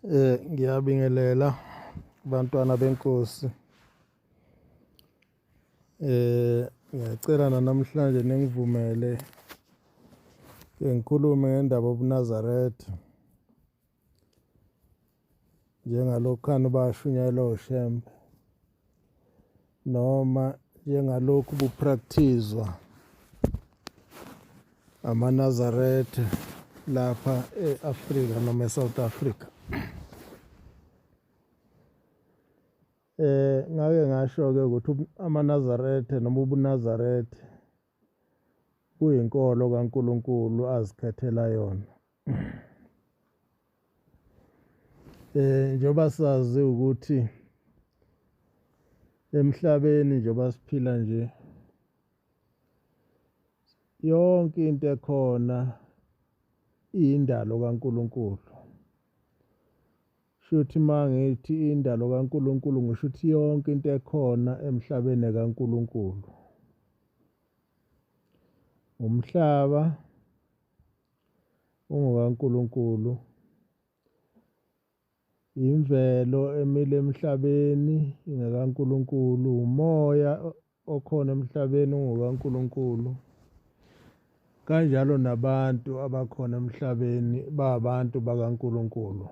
Ngiyabingelela bantwana benkosi. Ngiyacela namhlanje ningivumele ngikhulume ngendaba yobuNazaretha njengalokhani bashunyayelwa uShembe noma njengalokhu bupractice-zwa amaNazaretha lapha e-Afrika noma eSouth Africa. Ngake ngasho-ke ukuthi amaNazaretha noma ubuNazaretha kuyinkolo kaNkulunkulu azikhethela yona. Njengoba sazi ukuthi emhlabeni njengoba siphila nje yonke into ekhona iyindalo kaNkulunkulu. Shuthi mangithi indalo kaNkulunkulu ngisho ukuthi yonke into ekhona emhlabeni kaNkulunkulu. Umhlaba ungokaNkulunkulu, imvelo emile emhlabeni ingekaNkulunkulu, umoya okhona emhlabeni ungokaNkulunkulu, kanjalo nabantu abakhona emhlabeni babantu bakaNkulunkulu.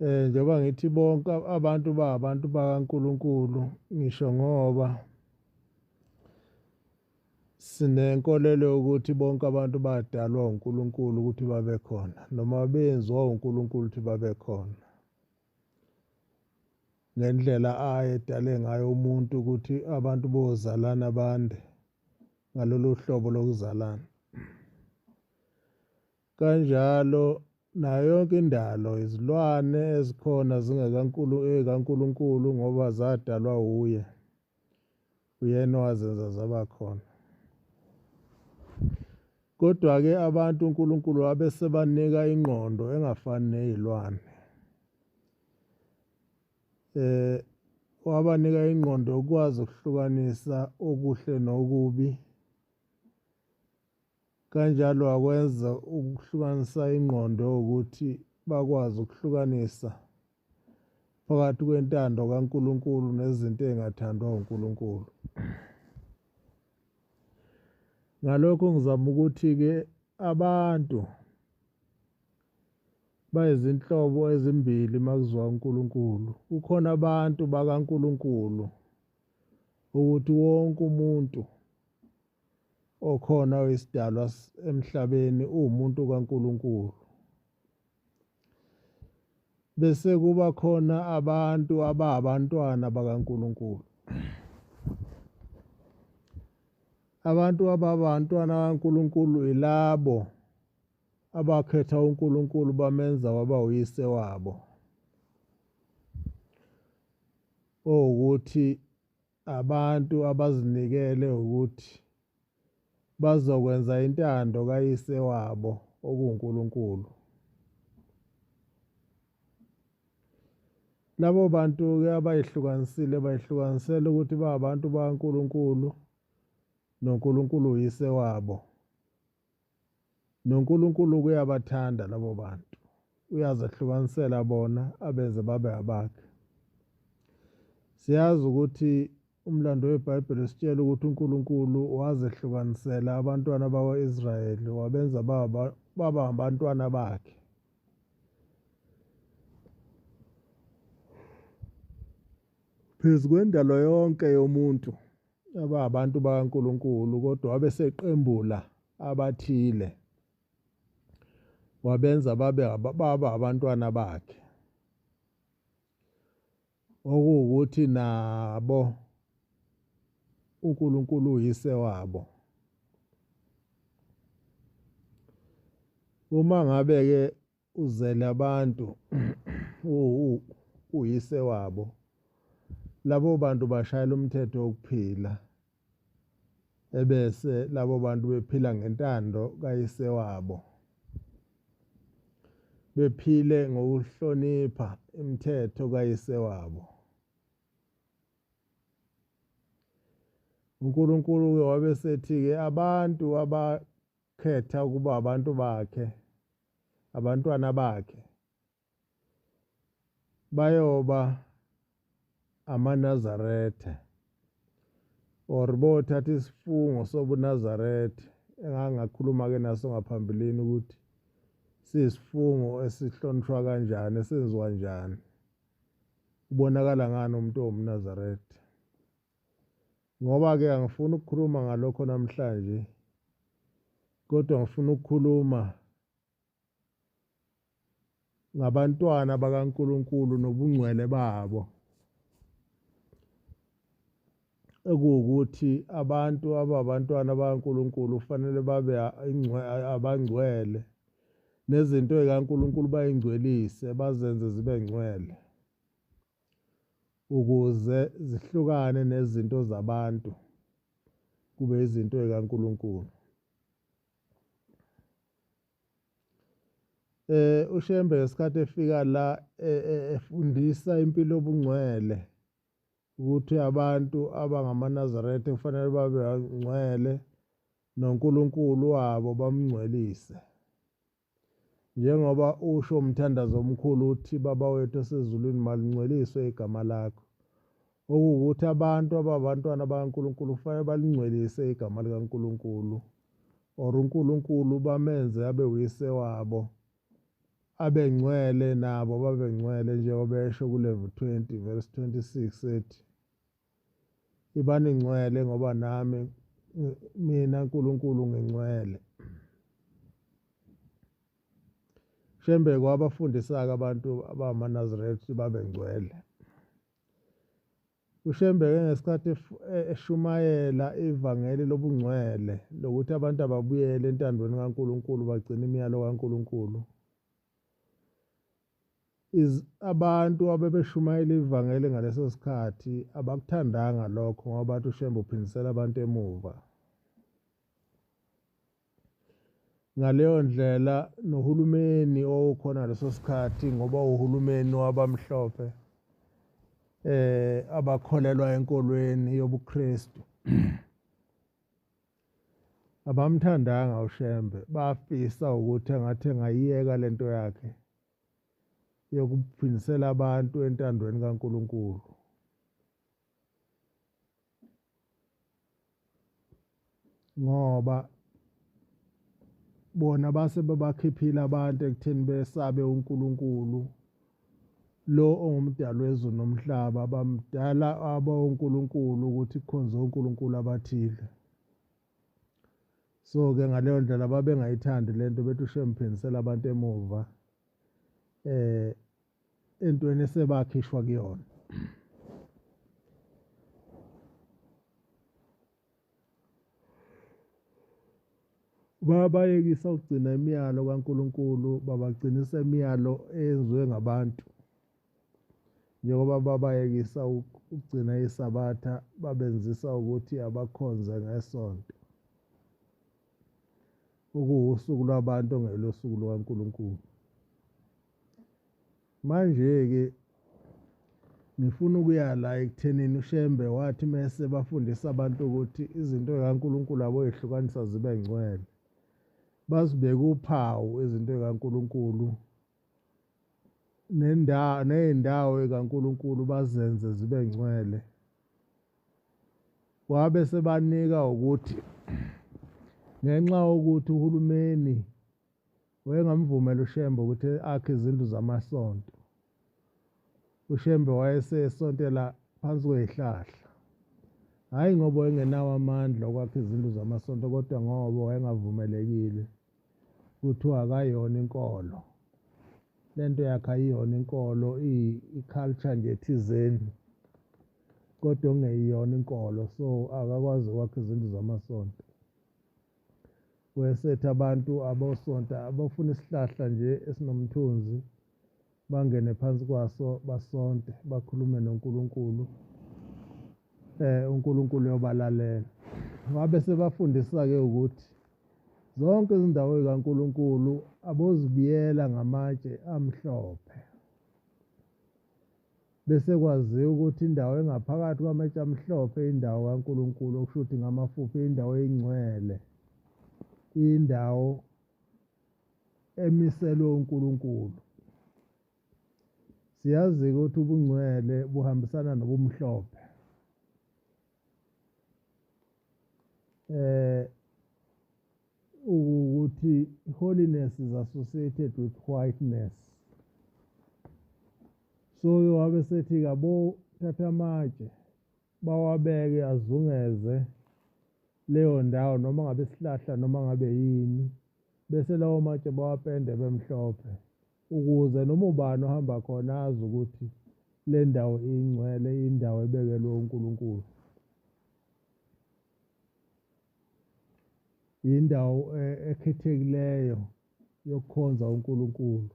Njengoba ngithi bonke abantu babantu bakaNkulunkulu ngisho ngoba sinenkolelo yokuthi bonke abantu badalwa uNkulunkulu ukuthi babe khona noma benziwa uNkulunkulu ukuthi babe khona. Ngendlela ayedale ngayo umuntu ukuthi abantu bozalana bande ngalolu hlobo lokuzalana. Kanjalo nayo yonke indalo, izilwane ezikhona ezikaNkulunkulu ngoba zadalwa uye. Uyena owazenza zaba khona. Kodwa-ke abantu uNkulunkulu wabe sebanika ingqondo engafani nezilwane. Wabanika ingqondo yokwazi ukuhlukanisa okuhle nokubi. Kanjalo wakwenza ukuhlukanisa ingqondo ukuthi bakwazi ukuhlukanisa phakathi kwentando kaNkulunkulu nezinto ezingathandwa uNkulunkulu. Ngalokho ngizama ukuthi-ke abantu bayizinhlobo ezimbili makuziwa uNkulunkulu. Kukhona abantu bakaNkulunkulu ukuthi wonke umuntu okhona oyisidalwa emhlabeni uwumuntu kaNkulunkulu. Bese kuba khona abantu ababantwana bakaNkulunkulu. Abantu ababantwana bakaNkulunkulu ilabo abakhetha uNkulunkulu bamenza waba uyise wabo. Ukuthi abantu abazinikele ukuthi bazokwenza intando kayise wabo okuNkulunkulu. Labo bantu-ke bayihlukanisele ukuthi babantu bakaNkulunkulu noNkulunkulu uyise wabo. NoNkulunkulu uyabathanda labo bantu. Uyazehlukanisela bona abenze babe abakhe. Siyazi ukuthi umlando weBhayibheli usitshela ukuthi uNkulunkulu wazehlukanisela abantwana bakwa-Israyeli wabenza baba abantwana bakhe. Phezu kwendalo yonke yomuntu ababantu bakaNkulunkulu kodwa wabe seqembula abathile. Wabenza baba abantwana bakhe. Okuwukuthi nabo uNkulunkulu uyise wabo. Uma ngabe-ke uzele abantu uyise wabo, labo bantu bashayela umthetho wokuphila. Ebese labo bantu bephila ngentando kayise wabo. Bephile ngokuhlonipha imithetho kayise wabo. uNkulunkulu-ke wabe sethi-ke abantu khetha ukuba abantu bakhe, abantwana bakhe bayoba amaNazaretha or bothatha isifungo sobuNazaretha engangakhuluma-ke naso ngaphambilini ukuthi siyisifungo esihlonishwa kanjani, esenziwa njani, ubonakala ngani umuntu owumNazaretha. Ngoba-ke angifuni ukukhuluma ngalokho namhlanje, kodwa ngifuna ukukhuluma ngabantwana bakaNkulunkulu nobungcwele babo, ekuwukuthi abantu ababantwana bakaNkulunkulu kufanele babe abangcwele, nezinto zikaNkulunkulu bayingcwelise, bazenze zibe ngcwele ukuze zihlukane nezinto zabantu, kube izinto zikaNkulunkulu. uShembe ngesikhathi efika la efundisa impilo yobungcwele ukuthi abantu abangamaNazaretha kufanele babe ngcwele noNkulunkulu wabo bamngcwelise, njengoba usho umthandazo omkhulu uthi Baba wethu osezulwini malingcweliswe igama lakho, okuwukuthi abantu ababantwana bakaNkulunkulu kufanele balingcwelise igama likaNkulunkulu, or uNkulunkulu bamenze abe uyise wabo, abengcwele nabo babengcwele, njengoba esho kuLevi 20 verse 26 ethi ibani ngcwele ngoba nami mina uNkulunkulu ngingcwele. Shembe kwabafundisa-ke abantu abamaNazaretha babengcwele. uShembe-ke ngesikhathi eshumayela ivangeli lobungcwele lokuthi abantu ababuyele entandweni kaNkulunkulu bagcine imiyalo kaNkulunkulu, abantu abebeshumayela ivangeli ngaleso sikhathi abakuthandanga lokho, ngoba bathi uShembe uphindisela abantu emuva. Ngaleyo ndlela nohulumeni owukhona ngaleso sikhathi, ngoba uhulumeni wabamhlophe abakholelwa enkolweni yobuKristu, abamthandanga uShembe, bafisa ukuthi engathi engayiyeka lento yakhe yokuphindisela abantu entandweni kaNkulunkulu. Ngoba bona base bebakhiphile abantu ekutheni besabe uNkulunkulu lo ongumdali wezulu nomhlaba, bamdala uNkulunkulu ukuthi kukhonzwe uNkulunkulu abathile. So-ke ngaleyo ndlela babengayithandi lento, bethi uShembe phindisela abantu emuva entweni esebakhishwa kuyona. Babayekisa ukugcina imiyalo kaNkulunkulu, babagcinisa imiyalo eyenziwe ngabantu, njengoba babayekisa ukugcina iSabatha, babenzisa ukuthi abakhonze ngesonto, okuwusuku lwabantu ongelo suku lukaNkulunkulu. Manje-ke ngifuna ukuya la ekuthenini uShembe wathi mese bafundisa abantu ukuthi izinto zikaNkulunkulu aboyihlukanisa zibe ngcwele, bazibeke uphawu izinto zikaNkulunkulu, ney'ndawo zikaNkulunkulu bazenze zibe ngcwele. Wabe sebanika ukuthi ngenxa yokuthi uhulumeni wayengamvumela uShembe ukuthi akhe izindlu zamasonto, uShembe wayesesontela phansi kwey'hlahla, hhayi ngoba wayengenawo amandla okwakha izindlu zamasonto, kodwa ngoba wayengavumelekile, kuthiwa akayona inkolo. Lento yakhe ayiyona inkolo, i-culture nje thizeni, kodwa okungeyiyona inkolo, so akakwazi ukwakha izindlu zamasonto. Wayesethi abantu abosonta abafuna isihlahla nje esinomthunzi bangene phansi kwaso basonte, bakhulume noNkulunkulu, uNkulunkulu uyobalalela. Wabe sebafundisa-ke ukuthi zonke izindawo zikaNkulunkulu abozibiyela ngamatshe amhlophe, bese kwaziwa ukuthi indawo engaphakathi kwamatshe amhlophe indawo kaNkulunkulu, okusho ukuthi ngamafuphi indawo engcwele, indawo emiselwe uNkulunkulu. Siyazi ukuthi ubungcwele buhambisana nobumhlophe. Ukuthi holiness is associated with whiteness. So yowabe sethi kabo thatha amatshe bawabeke azungeze leyo ndawo noma ngabe isihlahla noma ngabe yini, bese lawo matshe bawapende bemhlophe ukuze noma ubani ohamba khona azi ukuthi le ndawo ingcwele, indawo ebekelwe uNkulunkulu. Indawo ekhethekileyo yokukhonza uNkulunkulu.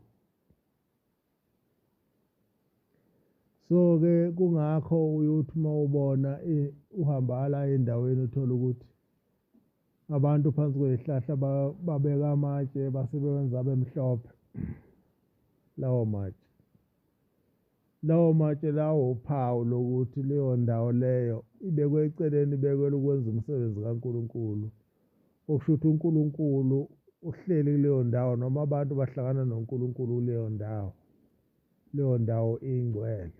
So-ke kungakho uyothi uma ubona uhamba la endaweni uthola ukuthi abantu phansi kwey'hlahla babeka amatshe base bewenza abe mhlophe lawo matshe. Lawo matshe lawo uphawu lokuthi leyo ndawo leyo ibekwe eceleni, ibekelwe ukwenza umsebenzi kaNkulunkulu. Okusho ukuthi uNkulunkulu uhleli kuleyo ndawo noma abantu bahlangana noNkulunkulu kuleyo ndawo. Leyo ndawo ingcwele.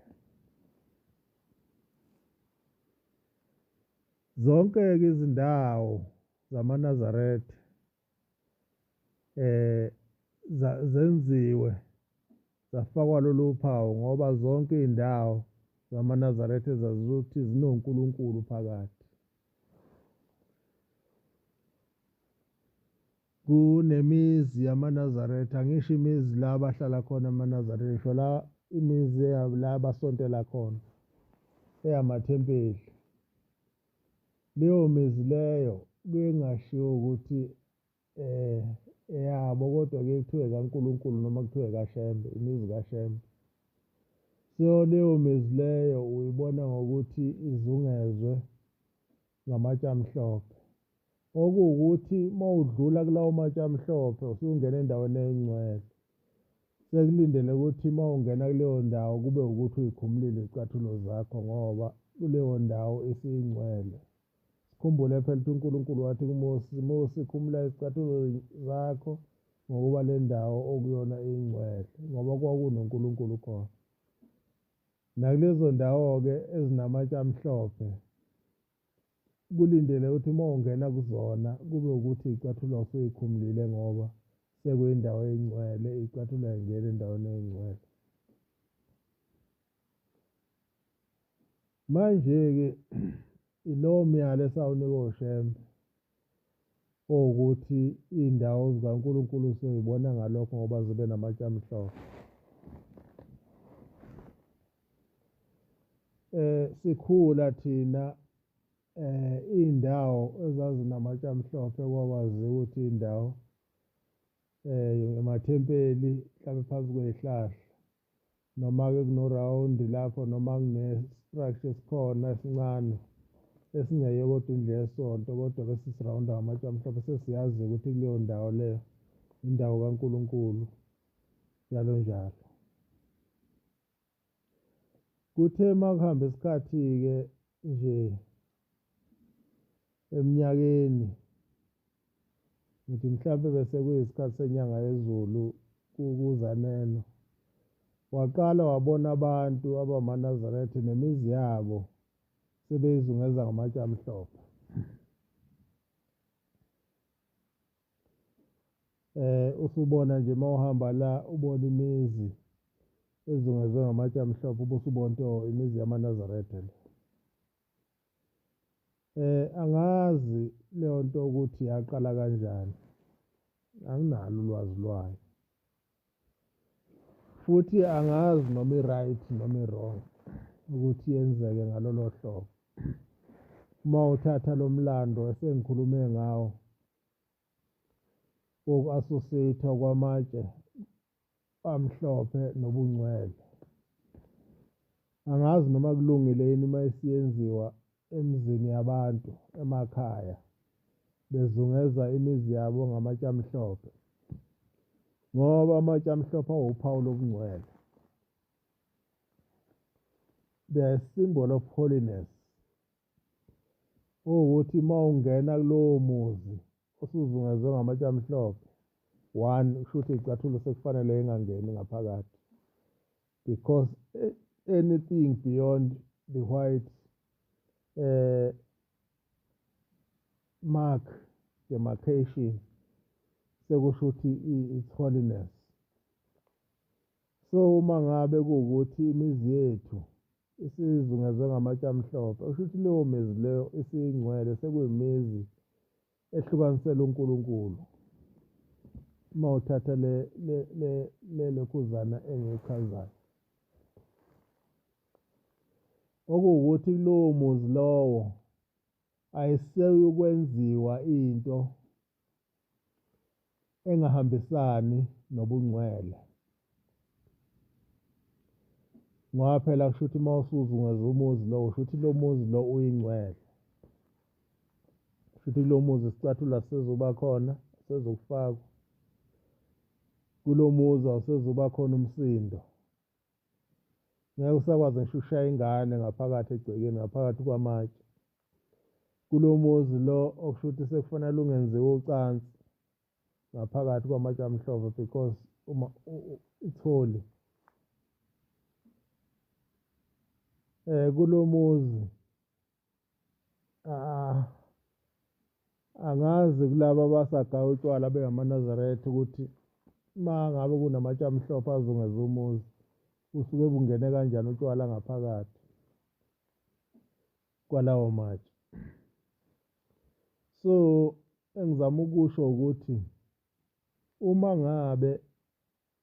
Zonke-ke izindawo zamaNazaretha zenziwe zafakwa lolu phawu ngoba zonke iy'ndawo zamaNazaretha zaziwa ukuthi zinoNkulunkulu phakathi. Kunemizi yamaNazaretha, angisho imizi la abahlala khona amaNazaretha, ngisho la imizi la abasontela khona eyamathempeli. Leyo mizi leyo kuye kungashiwo ukuthi eyabo, kodwa kuye kuthiwe kaNkulunkulu noma kuthiwe kaShembe, imizi kaShembe. So leyo mizi leyo uyibona ngokuthi izungezwe ngamatshe amhlophe. Okuwukuthi uma udlula kulawo matshe amhlophe usungena endaweni engcwele. Sekulindele ukuthi uma ungena kuleyo ndawo kube ukuthi uy'khumulile izicathulo zakho ngoba kuleyo ndawo esiyingcwele. Sikhumbule phela ukuthi uNkulunkulu wathi kuMose, Mose khumula izicathulo zakho ngokuba le ndawo okuyona ingcwele, ngoba kwakunoNkulunkulu khona. Nakulezo ndawo-ke ezinamatshe amhlophe kulindele ukuthi uma ungena kuzona kube ukuthi iy'cathulo usuy'khumulile ngoba sekuyindawo engcwele, iy'cathulo ay'ngeni endaweni engcwele. Manje-ke ilowo myalo esawunikwa uShembe owukuthi iy'ndawo zikaNkulunkulu sey'bona ngalokho ngoba zibe namatshe amhlophe. Sikhula thina iy'ndawo ezazinamatshe amhlophe kwakwaziwa ukuthi iy'ndawo emathempeli mhlawumbe phansi kwey'hlahla, noma-ke kunorawundi lapho, noma kune-structure esikhona esincane esingeye kodwa indlu yesonto, kodwa-ke sisirawunda ngamatshe amhlophe. Sesiyazi ukuthi kuleyo ndawo leyo indawo kaNkulunkulu, njalo njalo. Kuthe uma kuhamba isikhathi-ke nje eminyakeni, ngithi mhlampe bese kuyisikhathi senyanga yezulu kuZanele, waqala wabona abantu abamaNazaretha nemizi yabo sebeyizungeza ngamatshe amhlophe. Usubona nje uma uhamba la ubona imizi ezungezwe ngamatshe amhlophe, ubusubona into imizi yamaNazaretha le. Angazi leyo nto ukuthi yaqala kanjani, anginalo ulwazi lwayo, futhi angazi noma i-right noma i-wrong ukuthi yenzeke ngalolo hlobo. Uma uthatha lo mlando esengikhulume ngawo woku-associate-a kwamatshe amhlophe nobungcwele, angazi noma kulungile yini uma isiyenziwa emizini yabantu emakhaya bezungeza imizi yabo ngamatshe amhlophe, ngoba amatshe amhlophe awuphawu lobungcwele. They are a symbol of holiness. Ukuthi uma ungena kulowo muzi usuzungezwe ngamatshe amhlophe, one kusho ukuthi iy'cathulo sekufanele ingangeni ngaphakathi, because anything beyond the white mark demarcation sekusho ukuthi it's holiness. So uma ngabe kuwukuthi imizi yethu isizungezwe ngamatshe amhlophe, kusho ukuthi leyo mizi leyo isiyingcwele sekuyimizi ehlukanisela uNkulunkulu. Uma uthatha le lokhuzana engiyichazayo, okuwukuthi kulowo muzi lowo ayiseyukwenziwa into engahambisani nobungcwele. Ngoba phela kusho ukuthi uma usuzungeze umuzi lo, kusho ukuthi lo muzi lo uyingcwele. Kusho ukuthi kulo muzi isicathulo sizoba khona, sizokufakwa. Kulo muzi awusezuba khona umsindo. Ngeke usakwazi ngisho ushaya ingane ngaphakathi egcekeni, ngaphakathi kwamatshe. Kulo muzi lo okusho ukuthi sekufanele ungenziwa ucansi ngaphakathi kwamatshe amhlophe, because uma it's holy. Kulo muzi angazi kulaba abasagayo utshwala bengamaNazaretha ukuthi uma ngabe kunamatshe amhlophe azungeze umuzi usuke bungene kanjani utshwala ngaphakathi kwalawo matshe. So engizama ukusho ukuthi uma ngabe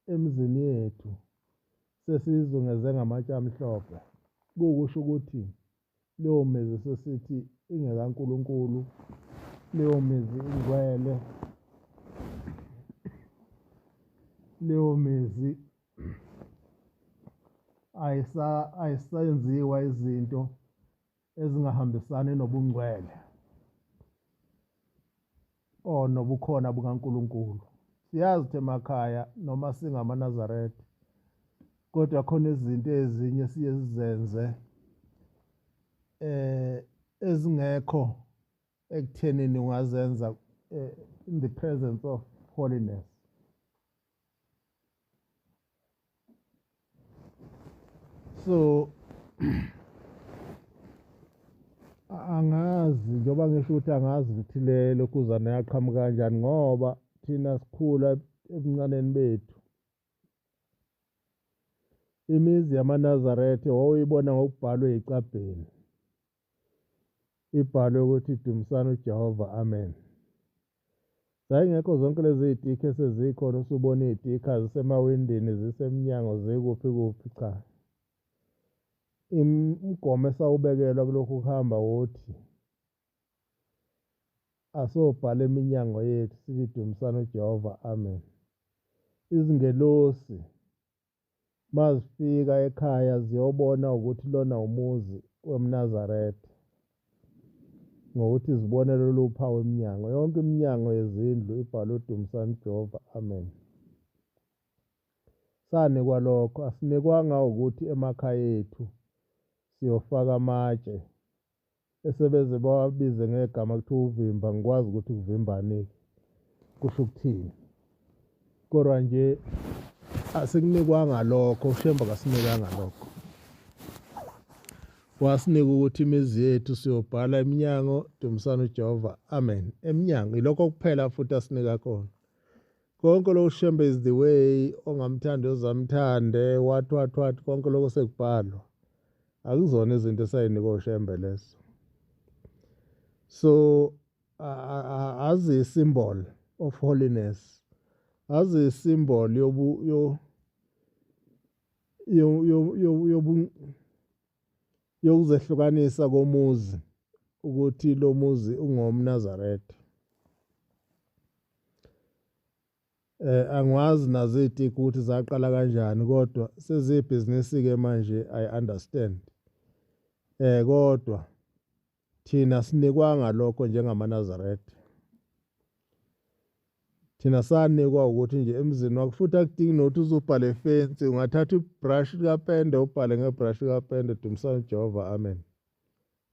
emizini yethu sesizungeze ngamatshe amhlophe, kuwukusho ukuthi leyo mizi sesithi ingekaNkulunkulu, leyo mizi ingcwele, leyo mizi ayisenziwa izinto ezingahambisani nobungcwele or nobukhona bukaNkulunkulu. Siyazi ukuthi emakhaya noma singamaNazaretha, kodwa khona izinto ezinye siye sizenze ezingekho ekuthenini ungazenza in the presence of holiness. So angazi njengoba ngisho ukuthi angazi ukuthi le lokhuzana yaqhamuka kanjani, ngoba thina sikhula ebuncaneni bethu imizi yamaNazaretha wawuyibona ngokubhalwe ey'cabheni, ibhalwe ukuthi dumisani uJehova, amen. Zayingekho zonke lezi y'tikhi esezikhona usubona iy'tikhi zisemawindini, zisemnyango, zikuphi kuphi, cha. Umgomo esawubekelwa kulokhu kuhamba wothi asobhala eminyango yethu sithi dumisani uJehova, amen. Izingelosi mazifika ekhaya ziyobona ukuthi lona umuzi wemNazaretha ngokuthi zibone lolu phawu eminyango. Yonke iminyango yezindlu ibhalwe udumisani uJehova, amen. Sanikwa lokho, asinikwanga ukuthi emakhaya ethu siyofaka amatshe esebeze bawabize ngegama kuthiwa uvimba. Ngikwazi ukuthi kuvimbani-ke, kusho ukuthini, kodwa nje asikunikwanga lokho, uShemba kasinikanga lokho. Wasinika ukuthi imizi yethu siyobhala eminyango dumisani uJehova, amen. Eminyango ilokho kuphela futhi asinika khona. Konke lokhu uShemba is the way, ongamthandi uzamthande, what konke lokho sekubhalwa. Akuzona izinto esayinikwa uShembe lezo. So as a symbol of holiness, as a symbol yokuzehlukanisa komuzi ukuthi lo muzi ungomNazaretha. Angwazi nazo iy'tikhi ukuthi zaqala kanjani, kodwa sezibhizinisi-ke manje, I understand. Kodwa thina sinikwanga lokho njengamaNazaretha. Thina sanikwa ukuthi nje emzini wakho, futhi akudingi nokuthi uzubhale ifensi, ungathatha ibrush likapende ubhale ngebrush likapende dumisani uJehova, amen,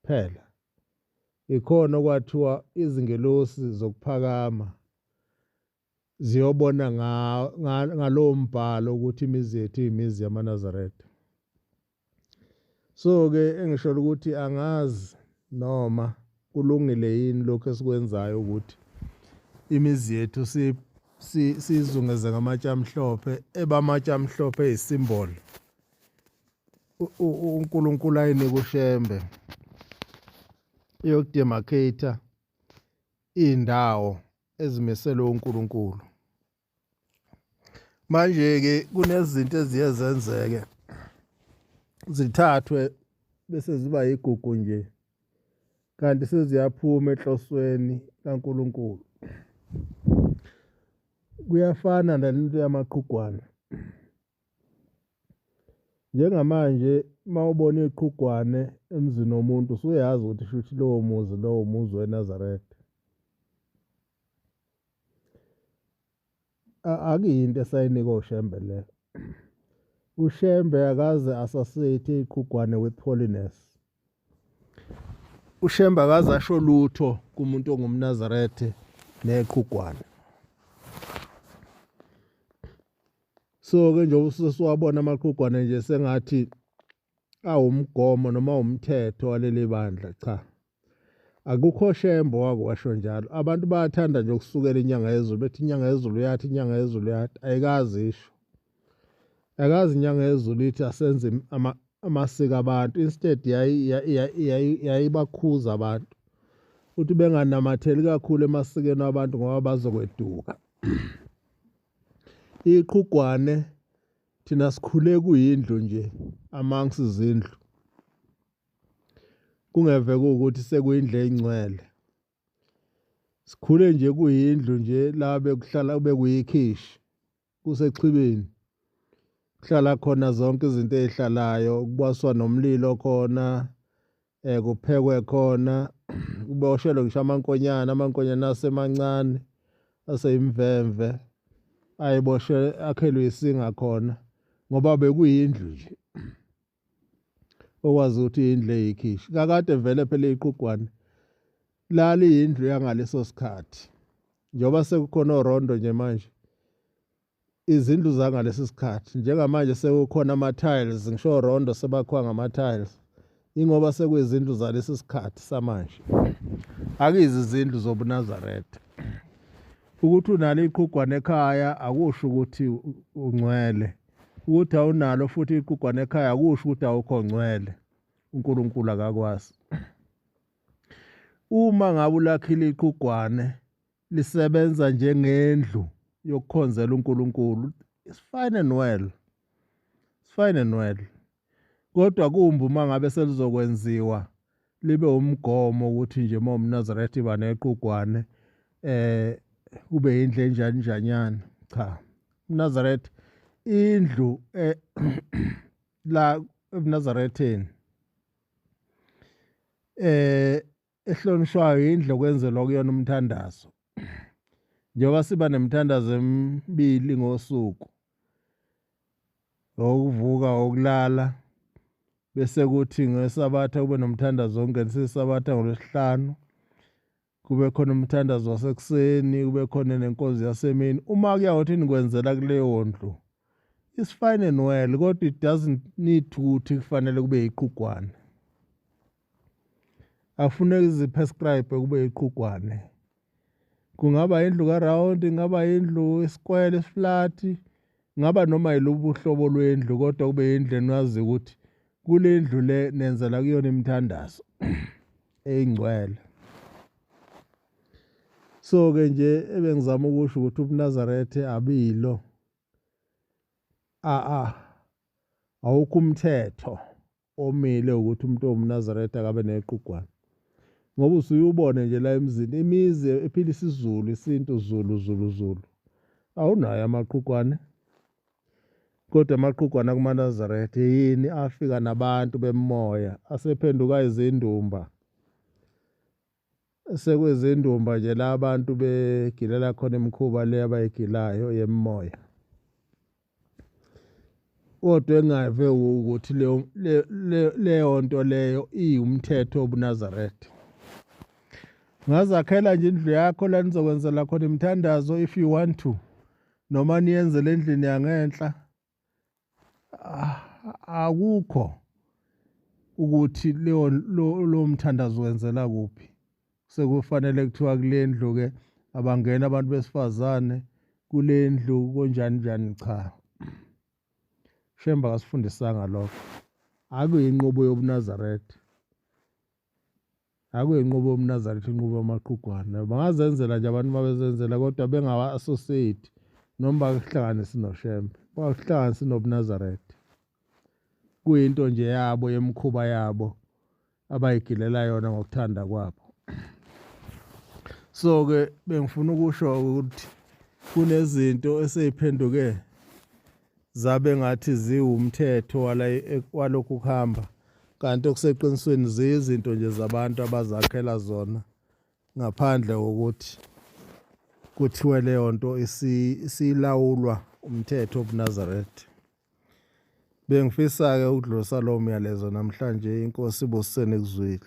phela. ikhona kwathiwa izingelosi zokuphakama ziyobona ngalowo mbhalo ukuthi imizi yethu iyimizi yamaNazaretha. So-ke engisholo ukuthi angazi noma kulungile yini lokho esikwenzayo ukuthi imizi yethu sizungeze ngamatshe amhlophe, ebamatshe amhlophe eyisimbolo uNkulunkulu ayinika ushembe yokudemarcate iy'ndawo ezimiselwe uNkulunkulu. Manje-ke kunezinto eziye zenzeke zithathwe bese ziba yigugu nje kanti seziyaphuma enhlosweni kaNkulunkulu. Kuyafana nalento yamaqhugwana. Njengamanje mawubona iqhugwane emzini womuntu usuyazi ukuthi shuthi lowo muzi weNazaretha. Akuyinto esayinika ushembe le. Ushembe akaze associate iqhugwane with holiness. Ushembe akaze asho lutho kumuntu ongumNazaretha neqhugwane. So-ke nje usuwabona amaqhugwane nje sengathi awumgomo noma umthetho waleli bandla, cha. Akukho shembe wakwasho njalo. Abantu bayathanda nje ukusukela inyanga yezulu bethi inyanga yezulu yathi, inyanga yezulu yathi. Ayikazi isho. Akazi inyanga yezulu ithi asenze amasiko abantu. Instead yayibakhuza abantu ukuthi benganamatheli kakhulu emasikweni abantu ngoba bazokweduka. Iqhugwane thina sikhule kuyindlu nje amongst izindlu. Kungeve kuwukuthi sekuyindlu engcwele. Sikhule nje kuyindlu nje la bekuhlala bekuyikhishi kusexhibeni. Kuhlala khona zonke izinto ezihlalayo, kubaswa nomlilo khona, kuphekwe khona, kuboshelwe ngisho amankonyana asemancane aseyimvemve ayiboshe akhelwe isinga khona ngoba bekuyindlu nje. Okwazi ukuthi indlu eyikhishi. Kakade vele phela iqhugwane lali indlu yangaleso sikhathi. Njengoba sekukhona orondo nje manje. Izindlu zangalesi sikhathi njengamanje sekukhona ama-tiles, ngisho orondo sebakhiwa ngama-tiles. Ingoba sekuyizindlu zalesi sikhathi samanje. Akizi izindlu zobuNazaretha. Ukuthi unalo iqhugwane ekhaya akusho ukuthi ungcwele. Ukuthi awunalo futhi iqhugwane ekhaya akusho ukuthi awukho ngcwele. uNkulunkulu akakwazi. Uma ngabe ulakhile iqhugwane lisebenza njengendlu yokukhonzela uNkulunkulu, it's fine and well. It's fine and well. Kodwa kumbe uma ngabe selizokwenziwa libe umgomo ukuthi nje uma umNazaretha iba neqhugwane kube indlu enjani njanyana. Cha. UNazaretha indlu la eNazaretheni ehlonishwayo indlu okwenzelwa kuyona umthandazo. Njengoba siba nemithandazo emibili ngosuku. Ukuvuka okulala bese kuthi ngeSabatha kube nomthandazo ongenisa iSabatha ngoLwesihlanu. Kube khona umthandazo wasekuseni, kube khona nenkonzo yasemini. Uma kuyawothi nikwenzela kuleyo ndlu, it's fine and well, kodwa it doesn't need ukuthi kufanele kube iqhugwane. Afuneka iziprescribe kube iqhugwane. Kungaba indlu karound, ingaba indlu esquare esiflat, ngaba noma yilobu uhlobo lwendlu kodwa kube indlu enazi ukuthi kule ndlu le nenzela kuyona imithandazo eyingcwele. So-ke nje ebengizama ukusho ukuthi ubuNazaretha abilo. Awukho umthetho omile ukuthi umuntu owumNazaretha akabe neqhugwane. Ngoba usuyubone nje la emzini imizi ephila isiZulu, isintu Zulu. Awunayo amaqhugwane. Kodwa amaqhugwane kumaNazaretha yini afika nabantu bemoya asephenduka izindumba. Sekwezindumba nje la abantu begilela khona imikhuba le abayigilayo yemoya. Kodwa engave ukuthi leyo nto leyo iyumthetho wobuNazaretha. Ungazakhela nje indlu yakho la nizokwenzela khona imithandazo if you want to, noma niyenzele endlini yangenhla. Akukho ukuthi lo mthandazo wenzela kuphi. Sekufanele kuthiwa kule ndlu-ke abangena abantu besifazane, kule ndlu konjani njani, cha. Shembe akasifundisanga lokho. Akuyinqubo yobuNazaretha. Akuyinqubo yobuNazaretha, inqubo yamaqhugwana. Bangazenzela nje abantu mabezenzela kodwa bengawa-associate noma bakuhlanganise noShembe, bakuhlanganise nobuNazaretha. Kuyinto nje yabo yemikhuba yabo abayigilela yona ngokuthanda kwabo. So-ke bengifuna ukusho ukuthi kunezinto eseyiphenduke zabe ngathi ziwumthetho walokhu kuhamba, kanti okuseqinisweni ziyizinto nje zabantu abazakhela zona ngaphandle kokuthi kuthiwe leyo nto isilawulwa umthetho wobuNazaretha. Bengifisa-ke ukudlulisa lowo myalezo namhlanje. Inkosi ibusiseni ekuzwile.